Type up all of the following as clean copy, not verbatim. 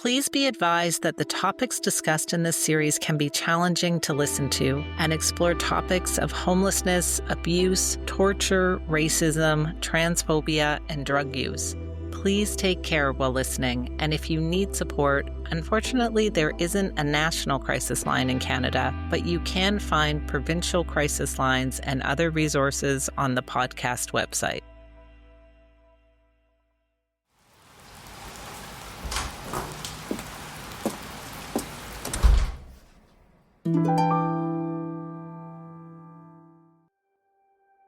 Please be advised that the topics discussed in this series can be challenging to listen to and explore topics of homelessness, abuse, torture, racism, transphobia, and drug use. Please take care while listening, and if you need support, unfortunately there isn't a national crisis line in Canada, but you can find provincial crisis lines and other resources on the podcast website.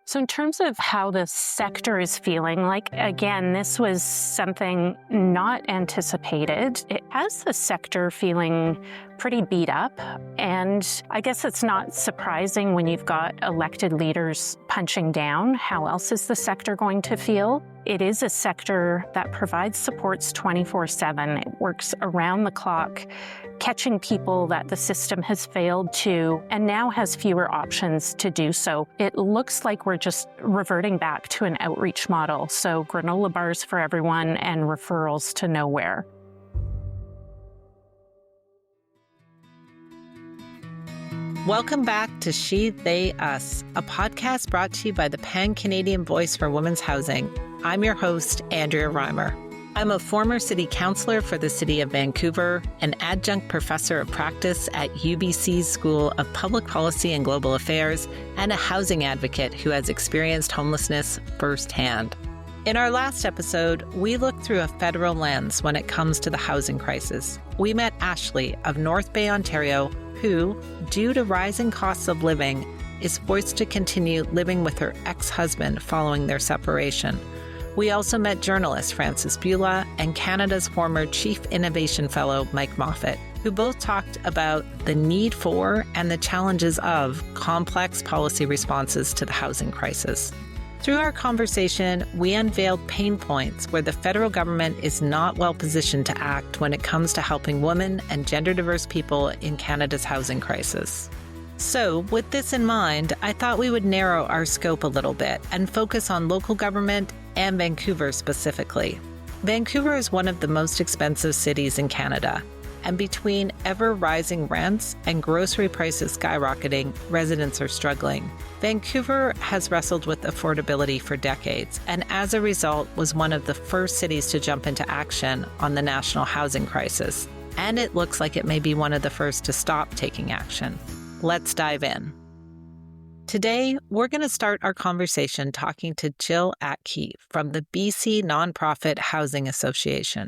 So in terms of how the sector is feeling, again, this was something not anticipated. It has the sector feeling pretty beat up. And I guess it's not surprising when you've got elected leaders punching down. How else is the sector going to feel? It is a sector that provides supports 24/7. It works around the clock, catching people that the system has failed to, and now has fewer options to do so. It looks like we're just reverting back to an outreach model. So granola bars for everyone and referrals to nowhere. Welcome back to She, They, Us, a podcast brought to you by the Pan-Canadian Voice for Women's Housing. I'm your host, Andrea Reimer. I'm a former city councillor for the city of Vancouver, an adjunct professor of practice at UBC's School of Public Policy and Global Affairs, and a housing advocate who has experienced homelessness firsthand. In our last episode, we looked through a federal lens when it comes to the housing crisis. We met Ashley of North Bay, Ontario, who, due to rising costs of living, is forced to continue living with her ex-husband following their separation. We also met journalist Frances Bula and Canada's former Chief Innovation Fellow Mike Moffat, who both talked about the need for and the challenges of complex policy responses to the housing crisis. Through our conversation, we unveiled pain points where the federal government is not well positioned to act when it comes to helping women and gender-diverse people in Canada's housing crisis. So, with this in mind, I thought we would narrow our scope a little bit and focus on local government and Vancouver specifically. Vancouver is one of the most expensive cities in Canada, and between ever-rising rents and grocery prices skyrocketing, residents are struggling. Vancouver has wrestled with affordability for decades, and as a result was one of the first cities to jump into action on the national housing crisis. And it looks like it may be one of the first to stop taking action. Let's dive in. Today, we're going to start our conversation talking to Jill Atkey from the BC Nonprofit Housing Association.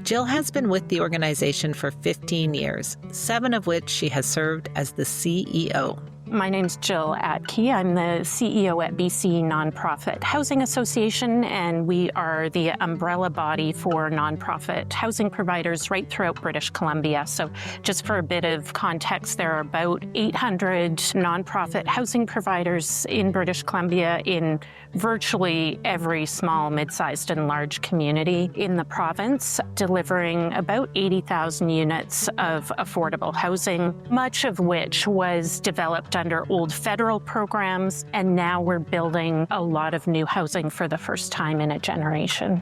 Jill has been with the organization for 15 years, 7 of which she has served as the CEO. My name's Jill Atkey. I'm the CEO at BC Nonprofit Housing Association, and we are the umbrella body for nonprofit housing providers right throughout British Columbia. So just for a bit of context, there are about 800 nonprofit housing providers in British Columbia in virtually every small, mid-sized, and large community in the province, delivering about 80,000 units of affordable housing, much of which was developed under old federal programs, and now we're building a lot of new housing for the first time in a generation.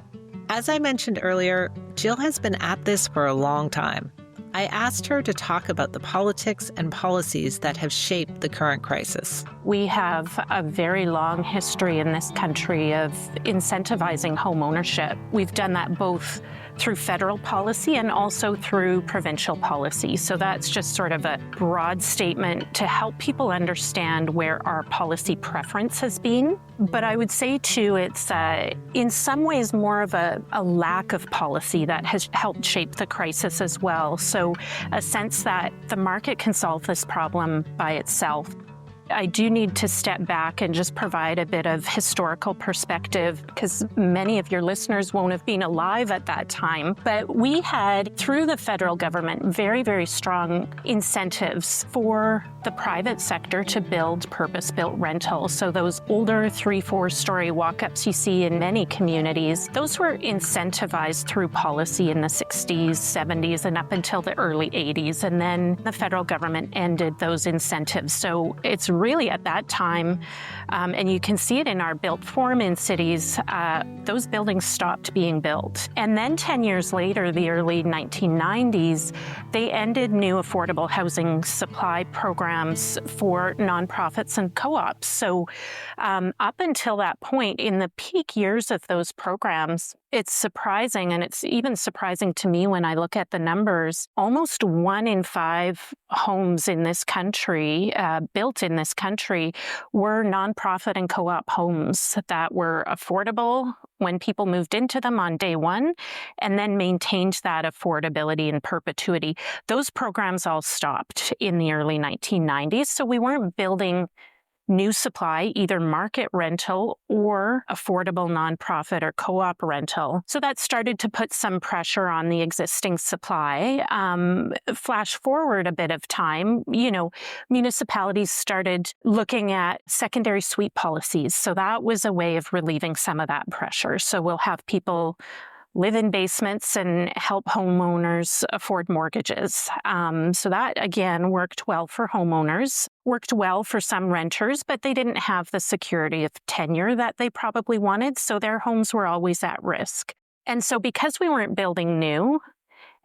As I mentioned earlier, Jill has been at this for a long time. I asked her to talk about the politics and policies that have shaped the current crisis. We have a very long history in this country of incentivizing home ownership. We've done that both through federal policy and also through provincial policy. So that's just sort of a broad statement to help people understand where our policy preference has been. But I would say too, it's in some ways more of a lack of policy that has helped shape the crisis as well. So a sense that the market can solve this problem by itself. I do need to step back and just provide a bit of historical perspective because many of your listeners won't have been alive at that time. But we had, through the federal government, very, very strong incentives for the private sector to build purpose-built rentals. So those older 3-4 story walk-ups you see in many communities, those were incentivized through policy in the 60s, 70s, and up until the early 80s. And then the federal government ended those incentives. So it's And really at that time, and you can see it in our built form in cities, those buildings stopped being built. And then 10 years later, the early 1990s, they ended new affordable housing supply programs for nonprofits and co-ops. So up until that point, in the peak years of those programs, it's surprising, and it's even surprising to me when I look at the numbers, almost 1 in 5 homes in this country, built in this country, were nonprofit and co-op homes that were affordable when people moved into them on day one, and then maintained that affordability in perpetuity. Those programs all stopped in the early 1990s, so we weren't building new supply, either market rental or affordable nonprofit or co-op rental. So that started to put some pressure on the existing supply. Flash forward a bit of time, municipalities started looking at secondary suite policies. So that was a way of relieving some of that pressure. So we'll have people live in basements and help homeowners afford mortgages. So that, again, worked well for homeowners, worked well for some renters, but they didn't have the security of tenure that they probably wanted, so their homes were always at risk. And so because we weren't building new,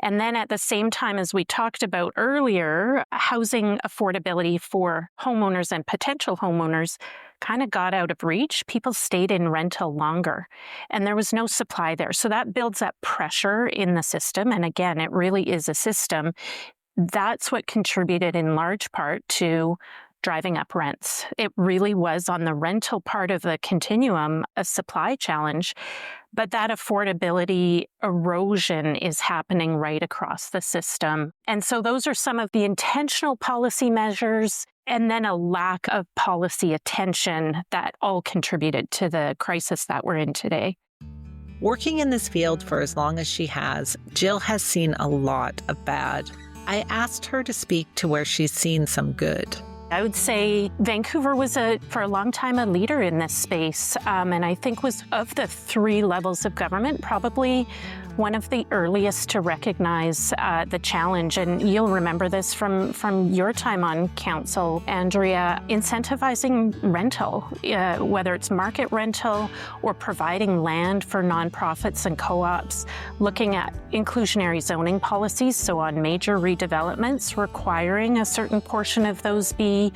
and then at the same time, as we talked about earlier, housing affordability for homeowners and potential homeowners kind of got out of reach. People stayed in rental longer, and there was no supply there. So that builds up pressure in the system. And again, it really is a system. That's what contributed in large part to driving up rents. It really was, on the rental part of the continuum, a supply challenge. But that affordability erosion is happening right across the system. And so those are some of the intentional policy measures, and then a lack of policy attention that all contributed to the crisis that we're in today. Working in this field for as long as she has, Jill has seen a lot of bad. I asked her to speak to where she's seen some good. I would say Vancouver was, for a long time, a leader in this space, and I think was, of the 3 levels of government, probably one of the earliest to recognize the challenge. And you'll remember this from your time on council, Andrea, incentivizing rental, whether it's market rental or providing land for nonprofits and co-ops, looking at inclusionary zoning policies, so on major redevelopments, requiring a certain portion of those be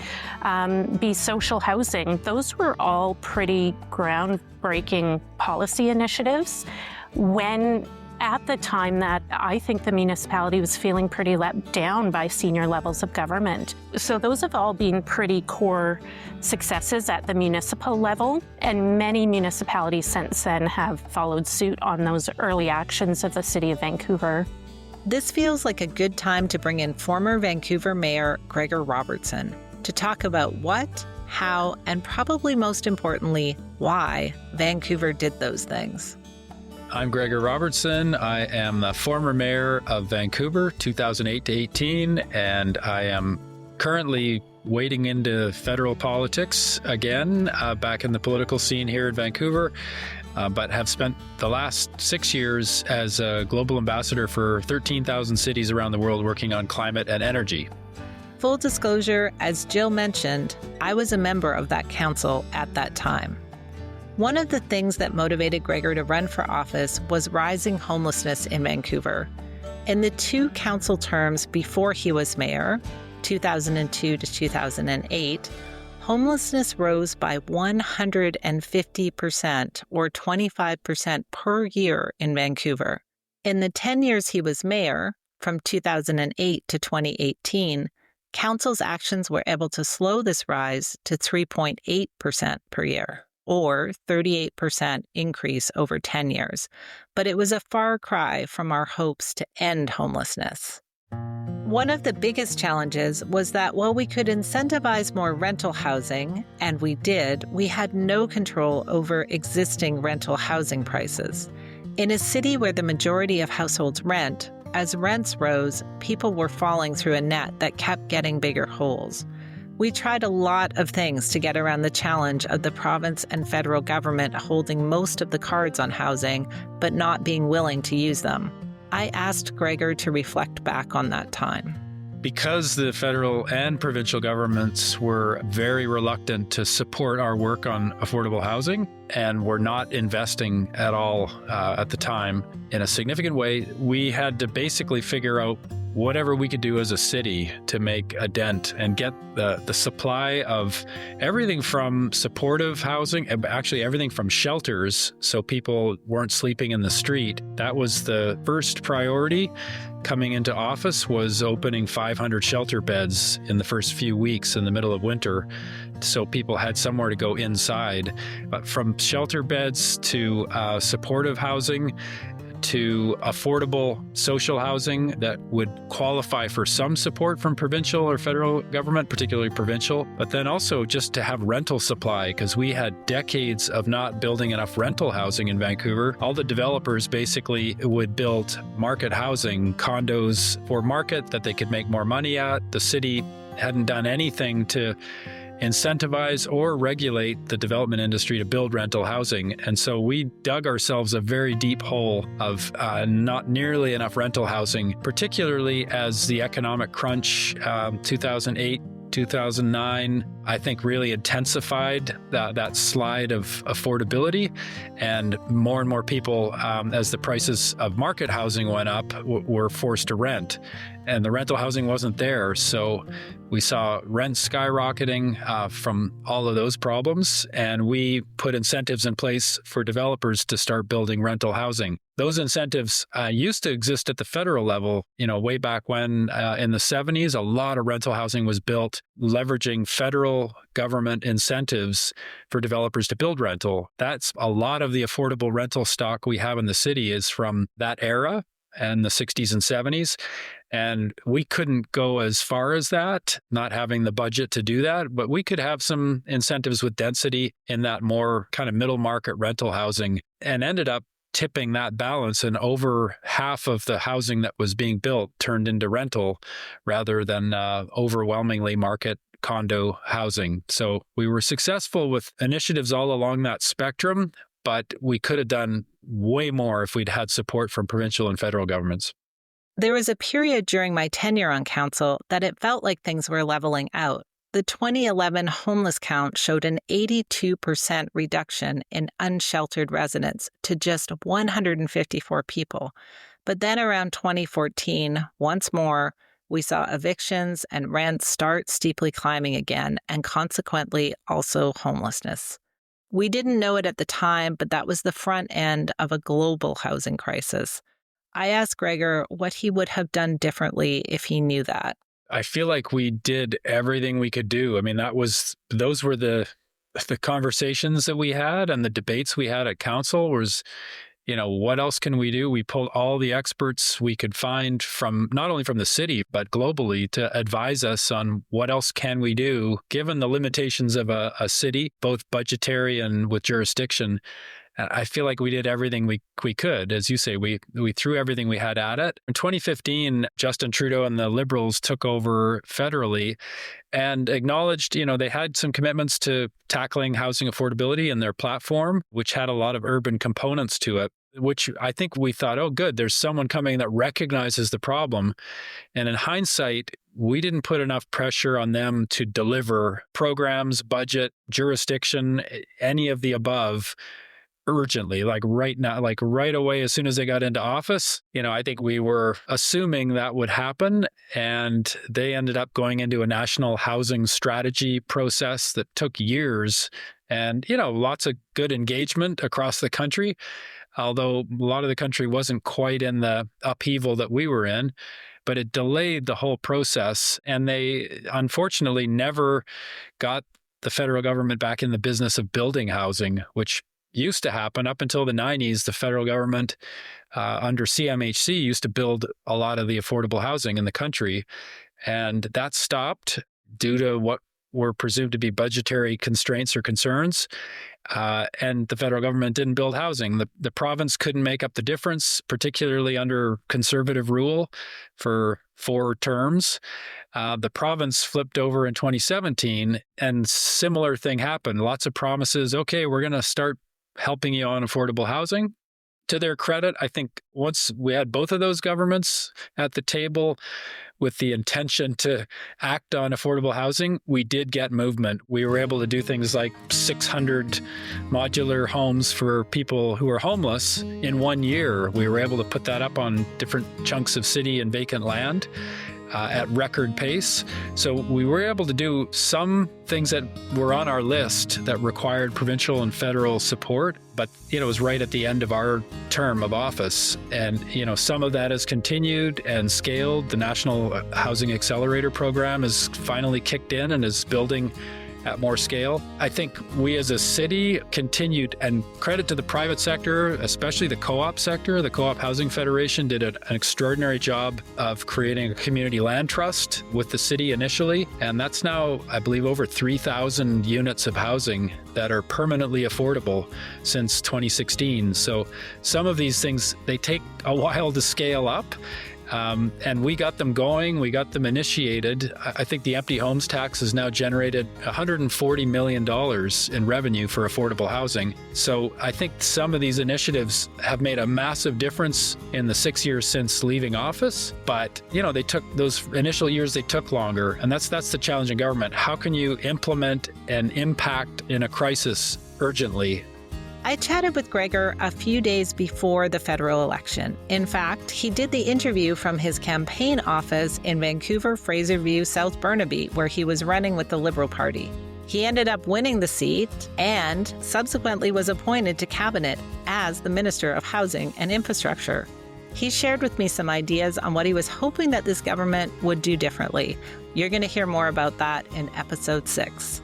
social housing. Those were all pretty groundbreaking policy initiatives when, at the time, that I think the municipality was feeling pretty let down by senior levels of government. So those have all been pretty core successes at the municipal level, and many municipalities since then have followed suit on those early actions of the City of Vancouver. This feels like a good time to bring in former Vancouver Mayor Gregor Robertson to talk about what, how, and probably most importantly, why Vancouver did those things. I'm Gregor Robertson. I am the former mayor of Vancouver, 2008 to 18, and I am currently wading into federal politics again, back in the political scene here in Vancouver, but have spent the last 6 years as a global ambassador for 13,000 cities around the world working on climate and energy. Full disclosure, as Jill mentioned, I was a member of that council at that time. One of the things that motivated Gregor to run for office was rising homelessness in Vancouver. In the 2 council terms before he was mayor, 2002 to 2008, homelessness rose by 150%, or 25% per year in Vancouver. In the 10 years he was mayor, from 2008 to 2018, council's actions were able to slow this rise to 3.8% per year, or 38% increase over 10 years. But it was a far cry from our hopes to end homelessness. One of the biggest challenges was that while we could incentivize more rental housing, and we did, we had no control over existing rental housing prices. In a city where the majority of households rent, as rents rose, people were falling through a net that kept getting bigger holes. We tried a lot of things to get around the challenge of the province and federal government holding most of the cards on housing, but not being willing to use them. I asked Gregor to reflect back on that time. because the federal and provincial governments were very reluctant to support our work on affordable housing and were not investing at all at the time in a significant way, we had to basically figure out whatever we could do as a city to make a dent and get the supply of everything from supportive housing, actually everything from shelters, so people weren't sleeping in the street. That was the first priority. Coming into office was opening 500 shelter beds in the first few weeks in the middle of winter, so people had somewhere to go inside. But from shelter beds to supportive housing, to affordable social housing that would qualify for some support from provincial or federal government, particularly provincial, but then also just to have rental supply, because we had decades of not building enough rental housing in Vancouver. All the developers basically would build market housing, condos for market that they could make more money at. The city hadn't done anything to incentivize or regulate the development industry to build rental housing. And so we dug ourselves a very deep hole of not nearly enough rental housing, particularly as the economic crunch, 2008, 2009, I think really intensified that slide of affordability, and more people, as the prices of market housing went up, were forced to rent, and the rental housing wasn't there. So we saw rent skyrocketing from all of those problems, and we put incentives in place for developers to start building rental housing. Those incentives used to exist at the federal level, way back when in the 70s, a lot of rental housing was built leveraging federal government incentives for developers to build rental. That's a lot of the affordable rental stock we have in the city is from that era and the 60s and 70s. And we couldn't go as far as that, not having the budget to do that, but we could have some incentives with density in that more kind of middle market rental housing, and ended up tipping that balance, and over half of the housing that was being built turned into rental rather than overwhelmingly market condo housing. So we were successful with initiatives all along that spectrum, but we could have done way more if we'd had support from provincial and federal governments. There was a period during my tenure on council that it felt like things were leveling out. The 2011 homeless count showed an 82% reduction in unsheltered residents to just 154 people. But then around 2014, once more, we saw evictions and rents start steeply climbing again, and consequently also homelessness. We didn't know it at the time, but that was the front end of a global housing crisis. I asked Gregor what he would have done differently if he knew that. I feel like we did everything we could do. I mean, those were the conversations that we had and the debates we had at council was, what else can we do? We pulled all the experts we could find from not only from the city, but globally to advise us on what else can we do, given the limitations of a city, both budgetary and with jurisdiction. I feel like we did everything we could. As you say, we threw everything we had at it. In 2015, Justin Trudeau and the Liberals took over federally and acknowledged, they had some commitments to tackling housing affordability in their platform, which had a lot of urban components to it, which I think we thought, oh, good, there's someone coming that recognizes the problem. And in hindsight, we didn't put enough pressure on them to deliver programs, budget, jurisdiction, any of the above urgently, like right now, like right away, as soon as they got into office. I think we were assuming that would happen, and they ended up going into a national housing strategy process that took years and, lots of good engagement across the country, although a lot of the country wasn't quite in the upheaval that we were in, but it delayed the whole process. And they unfortunately never got the federal government back in the business of building housing, which used to happen up until the 90s. The federal government under CMHC used to build a lot of the affordable housing in the country, and that stopped due to what were presumed to be budgetary constraints or concerns, and the federal government didn't build housing. The province couldn't make up the difference, particularly under conservative rule for 4 terms. The province flipped over in 2017, and similar thing happened. Lots of promises. Okay, we're going to start helping you on affordable housing. To their credit, I think once we had both of those governments at the table with the intention to act on affordable housing, we did get movement. We were able to do things like 600 modular homes for people who are homeless in 1 year. We were able to put that up on different chunks of city and vacant land at record pace. So we were able to do some things that were on our list that required provincial and federal support, but it was right at the end of our term of office. And some of that has continued and scaled. The National Housing Accelerator Program has finally kicked in and is building at more scale. I think we as a city continued, and credit to the private sector, especially the co-op sector. The Co-op Housing Federation did an extraordinary job of creating a community land trust with the city initially. And that's now, I believe, over 3,000 units of housing that are permanently affordable since 2016. So some of these things, they take a while to scale up. And we got them going, we got them initiated. I think the empty homes tax has now generated $140 million in revenue for affordable housing. So I think some of these initiatives have made a massive difference in the 6 years since leaving office. But, they took those initial years, they took longer. And that's the challenge in government. How can you implement and impact in a crisis urgently? I chatted with Gregor a few days before the federal election. In fact, he did the interview from his campaign office in Vancouver, Fraserview, South Burnaby, where he was running with the Liberal Party. He ended up winning the seat and subsequently was appointed to cabinet as the Minister of Housing and Infrastructure. He shared with me some ideas on what he was hoping that this government would do differently. You're going to hear more about that in episode 6.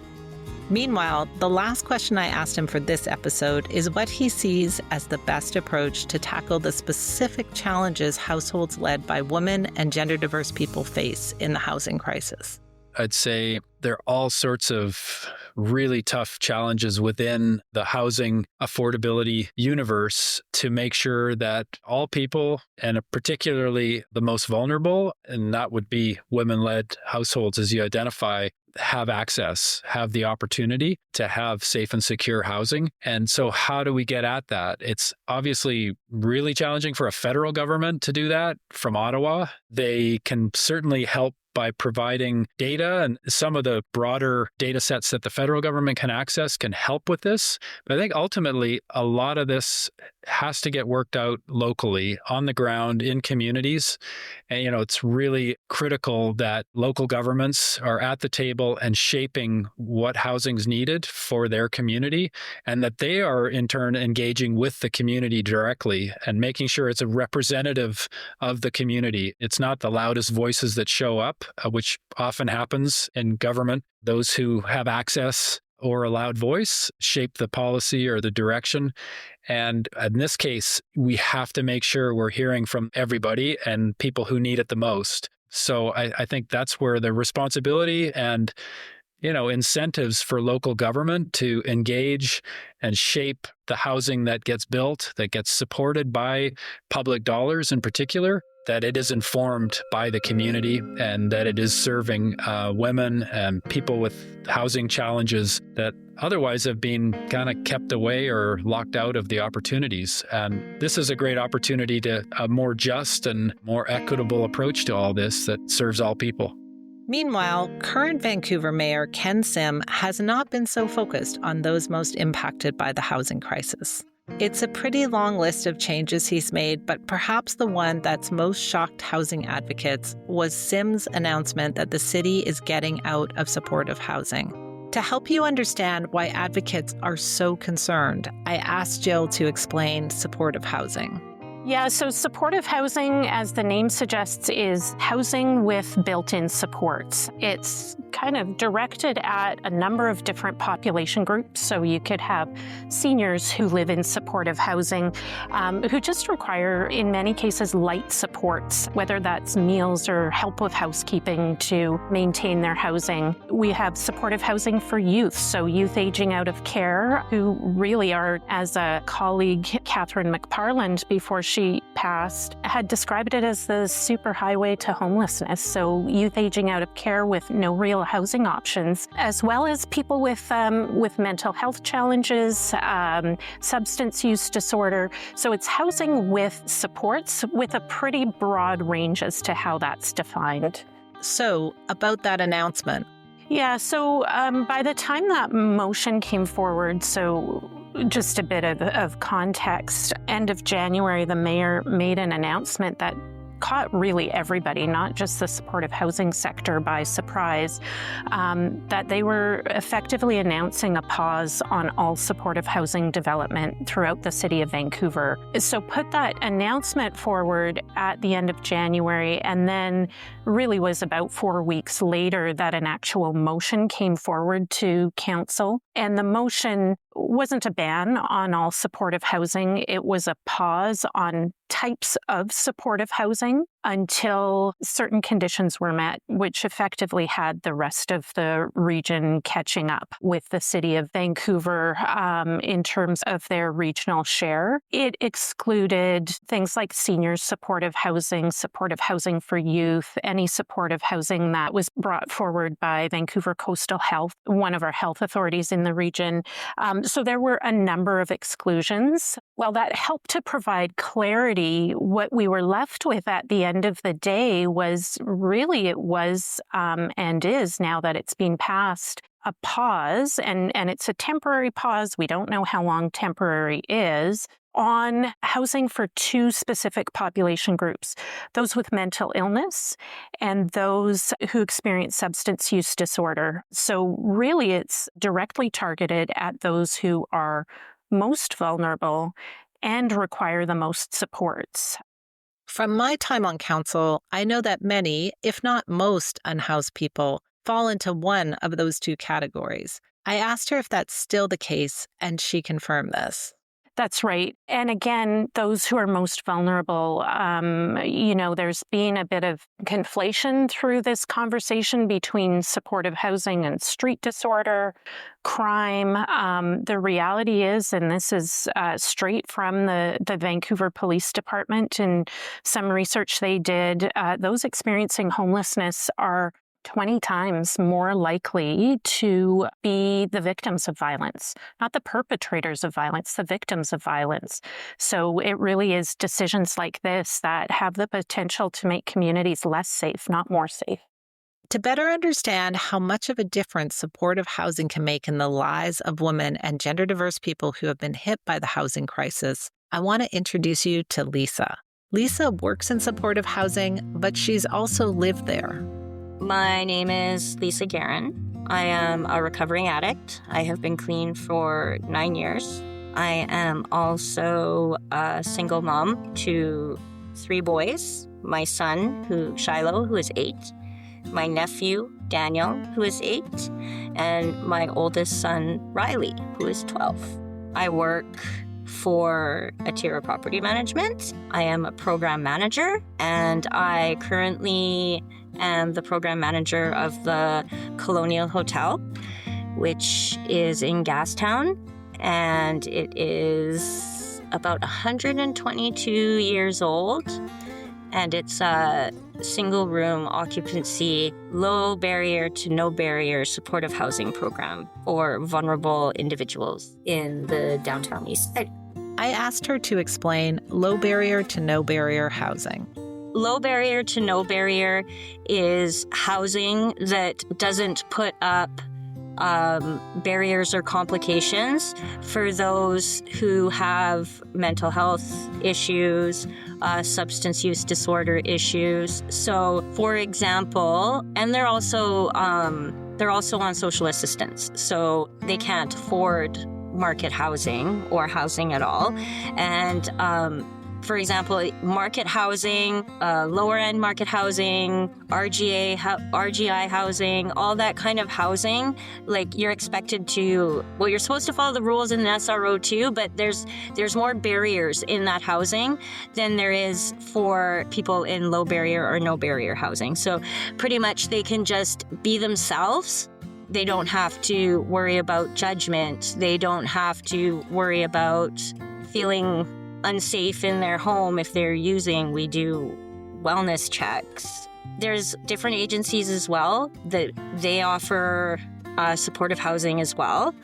Meanwhile, the last question I asked him for this episode is what he sees as the best approach to tackle the specific challenges households led by women and gender diverse people face in the housing crisis. I'd say there are all sorts of really tough challenges within the housing affordability universe to make sure that all people, and particularly the most vulnerable, and that would be women-led households as you identify, have access, have the opportunity to have safe and secure housing. And so how do we get at that? It's obviously really challenging for a federal government to do that from Ottawa. They can certainly help by providing data, and some of the broader data sets that the federal government can access can help with this. But I think ultimately a lot of this has to get worked out locally, on the ground, in communities. And, it's really critical that local governments are at the table and shaping what housing's needed for their community, and that they are in turn engaging with the community directly and making sure it's a representative of the community. It's not the loudest voices that show up, which often happens in government. Those who have access or a loud voice shape the policy or the direction. And in this case, we have to make sure we're hearing from everybody and people who need it the most. So I think that's where the responsibility and incentives for local government to engage and shape the housing that gets built, that gets supported by public dollars in particular, that it is informed by the community and that it is serving women and people with housing challenges that otherwise have been kind of kept away or locked out of the opportunities. And this is a great opportunity to a more just and more equitable approach to all this that serves all people. Meanwhile, current Vancouver Mayor Ken Sim has not been so focused on those most impacted by the housing crisis. It's a pretty long list of changes he's made, but perhaps the one that's most shocked housing advocates was Sim's announcement that the city is getting out of supportive housing. To help you understand why advocates are so concerned, I asked Jill to explain supportive housing. Yeah, so supportive housing, as the name suggests, is housing with built-in supports. It's kind of directed at a number of different population groups. So you could have seniors who live in supportive housing who just require, in many cases, light supports, whether that's meals or help with housekeeping to maintain their housing. We have supportive housing for youth, so youth aging out of care who really are, as a colleague, Catherine McParland, before she passed had described it as the superhighway to homelessness. So youth aging out of care with no real housing options, as well as people with mental health challenges, substance use disorder. So it's housing with supports with a pretty broad range as to how that's defined. So about that announcement. Yeah, so by the time that motion came forward, so just a bit of context, end of January, the mayor made an announcement that caught really everybody, not just the supportive housing sector, by surprise, that they were effectively announcing a pause on all supportive housing development throughout the city of Vancouver. So put that announcement forward at the end of January, and then really was about 4 weeks later that an actual motion came forward to council. And the motion wasn't a ban on all supportive housing. It was a pause on types of supportive housing until certain conditions were met, which effectively had the rest of the region catching up with the city of Vancouver in terms of their regional share. It excluded things like seniors supportive housing for youth, any supportive housing that was brought forward by Vancouver Coastal Health, one of our health authorities in the region. So there were a number of exclusions. Well, that helped to provide clarity. What we were left with at the end of the day was really, and is now that it's been passed, a pause, and it's a temporary pause. We don't know how long temporary is, on housing for two specific population groups, those with mental illness and those who experience substance use disorder. So really, it's directly targeted at those who are most vulnerable and require the most supports. From my time on council, I know that many, if not most, unhoused people fall into one of those two categories. I asked her if that's still the case, and she confirmed this. That's right. And again, those who are most vulnerable, there's been a bit of conflation through this conversation between supportive housing and street disorder, crime. The reality is, and this is straight from the Vancouver Police Department and some research they did, those experiencing homelessness are 20 times more likely to be the victims of violence, not the perpetrators of violence, the victims of violence. So it really is decisions like this that have the potential to make communities less safe, not more safe. To better understand how much of a difference supportive housing can make in the lives of women and gender diverse people who have been hit by the housing crisis, I want to introduce you to Lisa. Lisa works in supportive housing, but she's also lived there. My name is Lisa Guerin. I am a recovering addict. I have been clean for 9 years. I am also a single mom to 3 boys. My son, Shiloh, who is 8. My nephew, Daniel, who is 8. And my oldest son, Riley, who is 12. I work for Atira Property Management. I am a program manager, and I currently am the program manager of the Colonial Hotel, which is in Gastown, and it is about 122 years old, and it's a single room occupancy, low barrier to no barrier supportive housing program for vulnerable individuals in the downtown east side. I asked her to explain low barrier to no barrier housing. Low barrier to no barrier is housing that doesn't put up barriers or complications for those who have mental health issues, substance use disorder issues. So, for example, and they're also on social assistance, so they can't afford market housing or housing at all. And for example, market housing, lower end market housing, RGI housing, all that kind of housing, like you're expected to, well, you're supposed to follow the rules in the SRO too, but there's more barriers in that housing than there is for people in low barrier or no barrier housing. So pretty much they can just be themselves. They don't have to worry about judgment. They don't have to worry about feeling unsafe in their home, if they're using, we do wellness checks. There's different agencies as well that they offer supportive housing as well.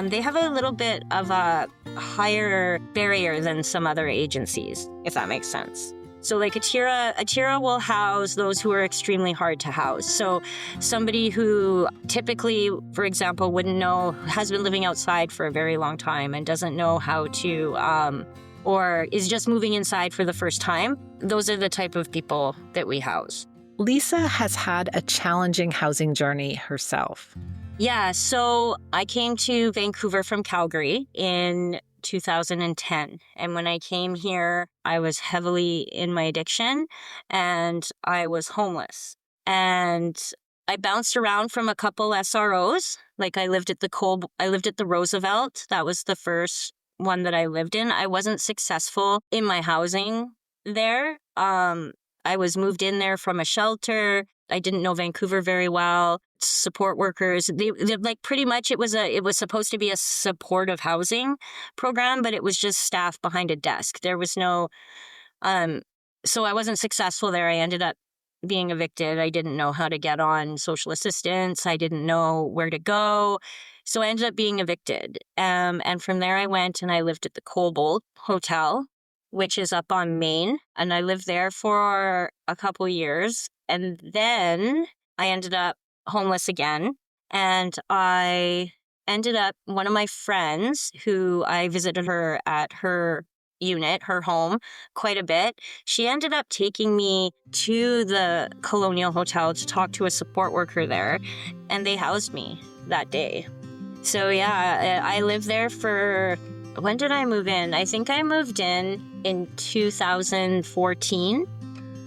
They have a little bit of a higher barrier than some other agencies, if that makes sense. So like Atira will house those who are extremely hard to house. So somebody who typically, for example, wouldn't know, has been living outside for a very long time and doesn't know how to, or is just moving inside for the first time. Those are the type of people that we house. Lisa has had a challenging housing journey herself. Yeah, so I came to Vancouver from Calgary in 2010. And when I came here, I was heavily in my addiction and I was homeless. And I bounced around from a couple SROs. Like I lived at the Roosevelt. That was the first one that I lived in. I wasn't successful in my housing there. I was moved in there from a shelter. I didn't know Vancouver very well. Support workers, they like pretty much it was supposed to be a supportive housing program, but it was just staff behind a desk. There was no, so I wasn't successful there. I ended up being evicted. I didn't know how to get on social assistance. I didn't know where to go. So I ended up being evicted. And from there I went and I lived at the Cobalt Hotel, which is up on Main. And I lived there for a couple years. And then I ended up homeless again. And I ended up, one of my friends who I visited her at her unit, her home, quite a bit. She ended up taking me to the Colonial Hotel to talk to a support worker there. And they housed me that day. So yeah, I lived there for, when did I move in? I think I moved in 2014.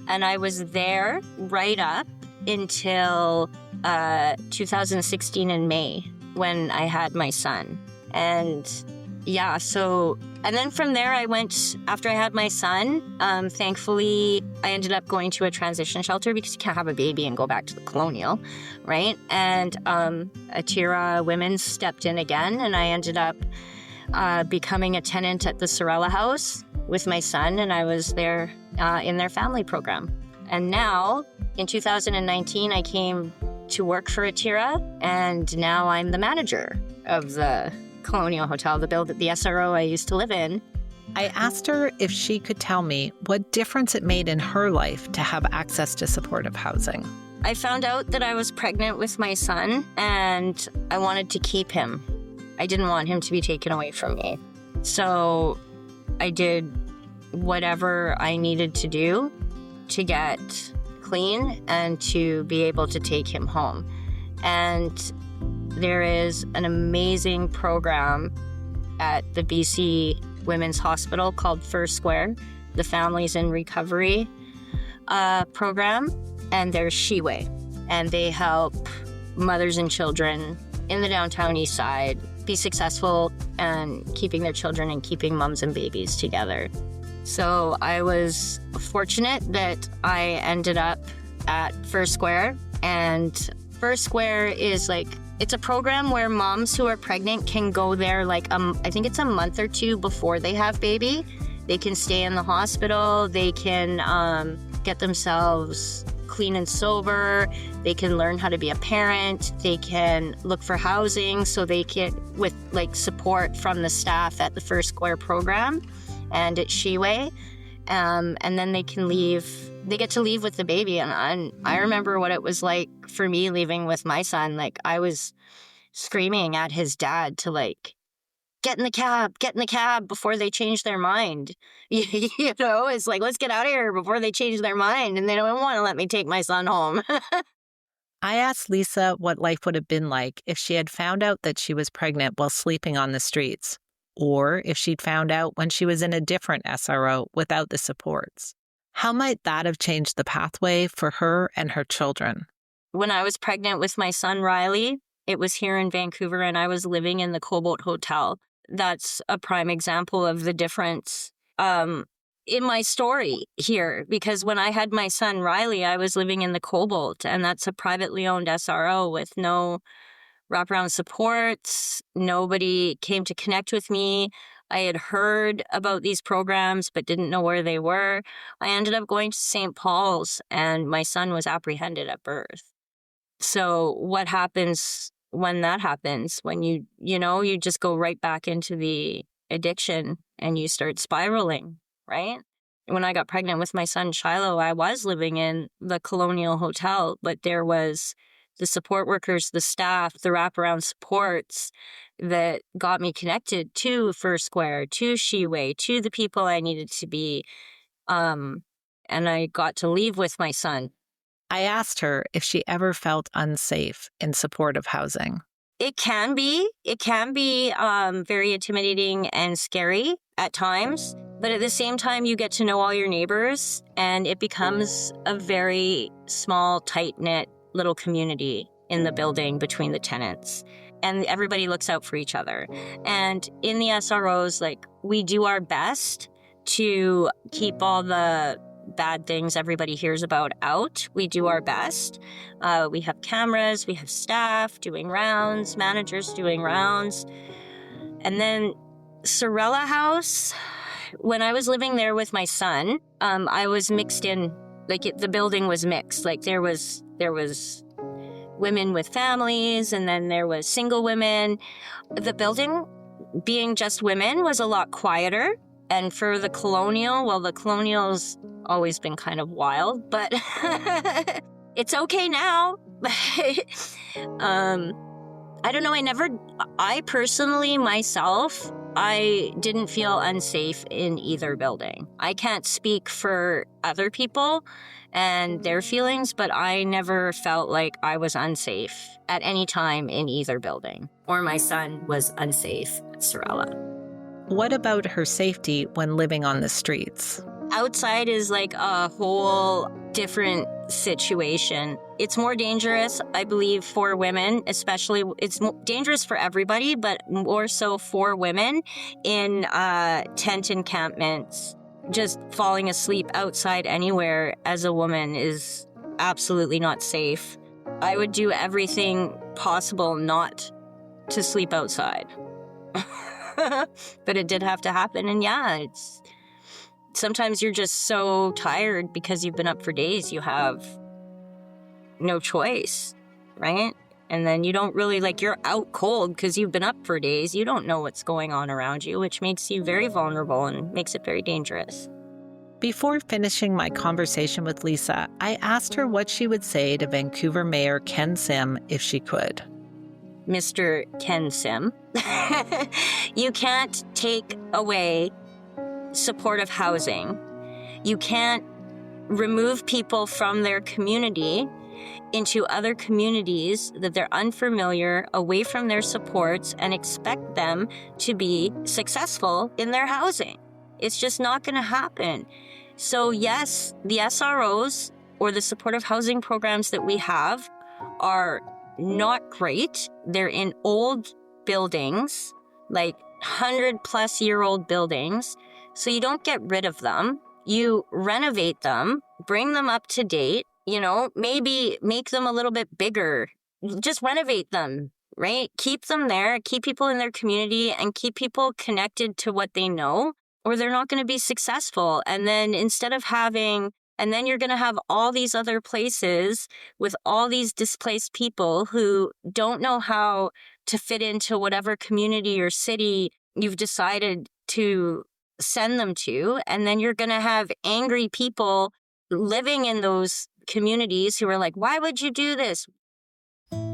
And I was there right up until 2016 in May when I had my son. And yeah, so, and then from there I went, after I had my son, thankfully I ended up going to a transition shelter because you can't have a baby and go back to the Colonial, right? And Atira Women stepped in again and I ended up becoming a tenant at the Sorella House with my son, and I was there in their family program. And now, in 2019, I came to work for Atira, and now I'm the manager of the Colonial Hotel, the SRO I used to live in. I asked her if she could tell me what difference it made in her life to have access to supportive housing. I found out that I was pregnant with my son, and I wanted to keep him. I didn't want him to be taken away from me. So I did whatever I needed to do to get clean and to be able to take him home. And there is an amazing program at the BC Women's Hospital called First Square, the Families in Recovery program, and there's Sheway. And they help mothers and children in the downtown east side be successful and keeping their children and keeping moms and babies together. So I was fortunate that I ended up at First Square, and First Square is like, it's a program where moms who are pregnant can go there like, I think it's a month or two before they have baby. They can stay in the hospital, they can get themselves clean and sober, they can learn how to be a parent, they can look for housing, so they can, with like support from the staff at the First Square program and at Sheway, and then they can leave, they get to leave with the baby. And I remember what it was like for me leaving with my son. Like I was screaming at his dad to like, get in the cab before they change their mind. You know, it's like, let's get out of here before they change their mind. And they don't want to let me take my son home. I asked Lisa what life would have been like if she had found out that she was pregnant while sleeping on the streets, or if she'd found out when she was in a different SRO without the supports. How might that have changed the pathway for her and her children? When I was pregnant with my son, Riley, it was here in Vancouver and I was living in the Cobalt Hotel. That's a prime example of the difference in my story here, because when I had my son, Riley, I was living in the Cobalt, and that's a privately owned SRO with no wraparound supports. Nobody came to connect with me. I had heard about these programs but didn't know where they were. I ended up going to St. Paul's, and my son was apprehended at birth. So what happens when that happens? When you just go right back into the addiction and you start spiraling, right? When I got pregnant with my son Shiloh, I was living in the Colonial Hotel, but there was the support workers, the staff, the wraparound supports that got me connected to First Square, to Sheway, to the people I needed to be. And I got to leave with my son. I asked her if she ever felt unsafe in supportive housing. It can be. It can be very intimidating and scary at times. But at the same time, you get to know all your neighbors, and it becomes a very small, tight-knit little community in the building between the tenants. And everybody looks out for each other. And in the SROs, like, we do our best to keep all the bad things everybody hears about out. We do our best. We have cameras, we have staff doing rounds, managers doing rounds. And then Sorella House, when I was living there with my son, I was mixed in, like the building was mixed. Like there was women with families, and then there was single women. The building, being just women, was a lot quieter. And for the Colonial, well, the Colonial's always been kind of wild, but it's okay now. I don't know. I personally, myself, I didn't feel unsafe in either building. I can't speak for other people and their feelings, but I never felt like I was unsafe at any time in either building, or my son was unsafe at Sorella. What about her safety when living on the streets? Outside is like a whole different situation. It's more dangerous, I believe, for women, especially. It's dangerous for everybody, but more so for women in tent encampments. Just falling asleep outside anywhere as a woman is absolutely not safe. I would do everything possible not to sleep outside. But it did have to happen, and yeah, sometimes you're just so tired because you've been up for days, you have no choice, right? And then you don't really, you're out cold because you've been up for days. You don't know what's going on around you, which makes you very vulnerable and makes it very dangerous. Before finishing my conversation with Lisa, I asked her what she would say to Vancouver Mayor Ken Sim if she could. Mr. Ken Sim, you can't take away supportive housing. You can't remove people from their community into other communities that they're unfamiliar, away from their supports, and expect them to be successful in their housing. It's just not going to happen. So yes, the SROs, or the supportive housing programs that we have, are not great. They're in old buildings, like 100-plus-year-old buildings. So you don't get rid of them. You renovate them, bring them up to date, maybe make them a little bit bigger. Just renovate them, right? Keep them there, keep people in their community, and keep people connected to what they know, or they're not going to be successful. And then and then you're going to have all these other places with all these displaced people who don't know how to fit into whatever community or city you've decided to send them to. And then you're going to have angry people living in those communities who are like, why would you do this?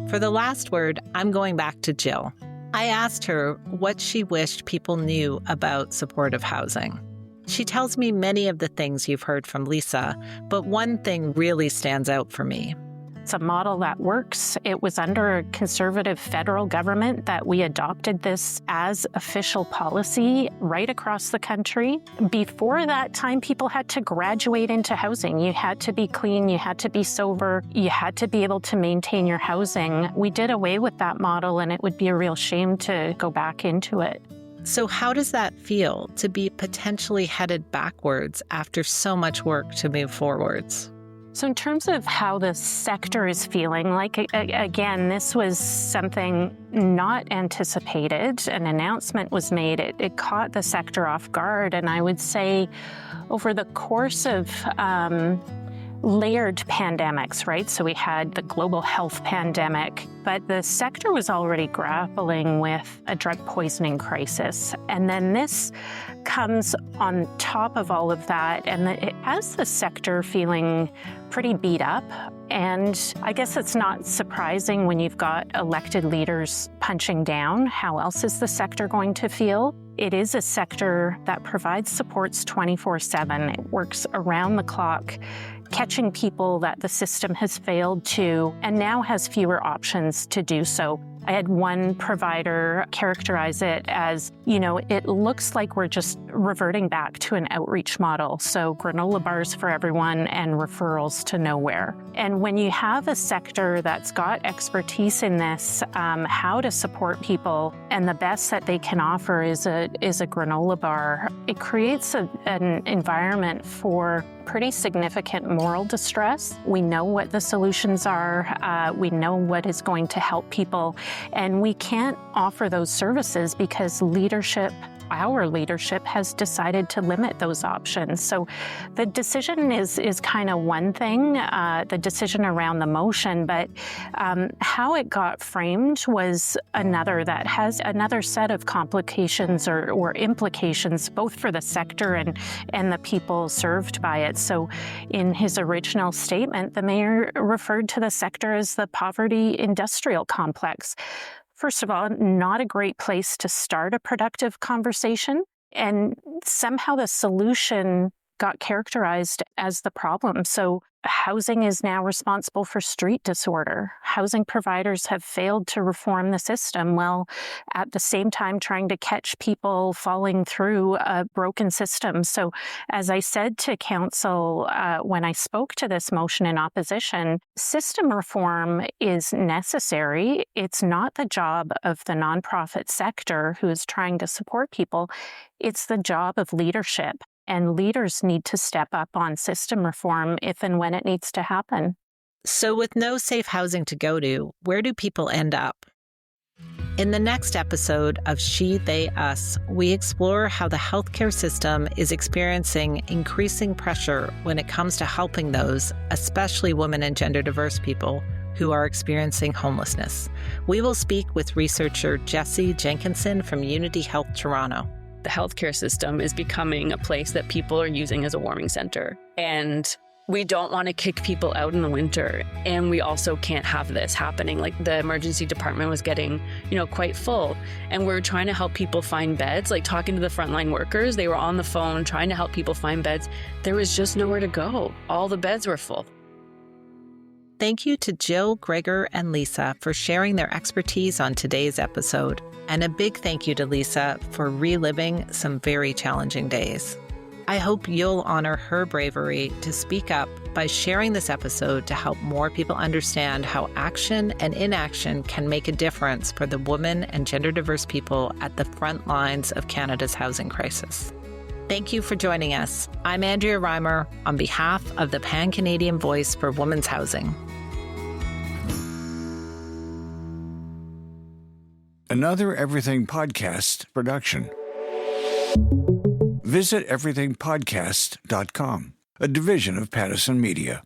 For the last word, I'm going back to Jill. I asked her what she wished people knew about supportive housing. She tells me many of the things you've heard from Lisa, but one thing really stands out for me. It's a model that works. It was under a conservative federal government that we adopted this as official policy right across the country. Before that time, people had to graduate into housing. You had to be clean, you had to be sober, you had to be able to maintain your housing. We did away with that model, and it would be a real shame to go back into it. So how does that feel to be potentially headed backwards after so much work to move forwards? So in terms of how the sector is feeling, again, this was something not anticipated. An announcement was made. It caught the sector off guard. And I would say over the course of layered pandemics, right? So we had the global health pandemic, but the sector was already grappling with a drug poisoning crisis. And then this comes on top of all of that, and it has the sector feeling pretty beat up. And I guess it's not surprising when you've got elected leaders punching down. How else is the sector going to feel? It is a sector that provides supports 24/7. It works around the clock, catching people that the system has failed to, and now has fewer options to do so. I had one provider characterize it as, it looks like we're just reverting back to an outreach model. So granola bars for everyone and referrals to nowhere. And when you have a sector that's got expertise in this, how to support people, and the best that they can offer is a granola bar, it creates an environment for pretty significant moral distress. We know what the solutions are. We know what is going to help people. And we can't offer those services because our leadership has decided to limit those options. So the decision is kind of one thing, the decision around the motion, but how it got framed was another that has another set of complications or implications, both for the sector and the people served by it. So in his original statement, the mayor referred to the sector as the poverty industrial complex. First of all, not a great place to start a productive conversation. And somehow the solution got characterized as the problem. So housing is now responsible for street disorder. Housing providers have failed to reform the system while at the same time trying to catch people falling through a broken system. So as I said to council when I spoke to this motion in opposition, system reform is necessary. It's not the job of the nonprofit sector who is trying to support people. It's the job of leadership. And leaders need to step up on system reform if and when it needs to happen. So with no safe housing to go to, where do people end up? In the next episode of She, They, Us, we explore how the healthcare system is experiencing increasing pressure when it comes to helping those, especially women and gender diverse people, who are experiencing homelessness. We will speak with researcher Jessie Jenkinson from Unity Health Toronto. The healthcare system is becoming a place that people are using as a warming center. And we don't want to kick people out in the winter. And we also can't have this happening. Like the emergency department was getting, quite full. And we're trying to help people find beds, like talking to the frontline workers. They were on the phone trying to help people find beds. There was just nowhere to go. All the beds were full. Thank you to Jill, Gregor, and Lisa for sharing their expertise on today's episode. And a big thank you to Lisa for reliving some very challenging days. I hope you'll honor her bravery to speak up by sharing this episode to help more people understand how action and inaction can make a difference for the women and gender diverse people at the front lines of Canada's housing crisis. Thank you for joining us. I'm Andrea Reimer on behalf of the Pan-Canadian Voice for Women's Housing. Another Everything Podcast production. Visit everythingpodcast.com, a division of Pattison Media.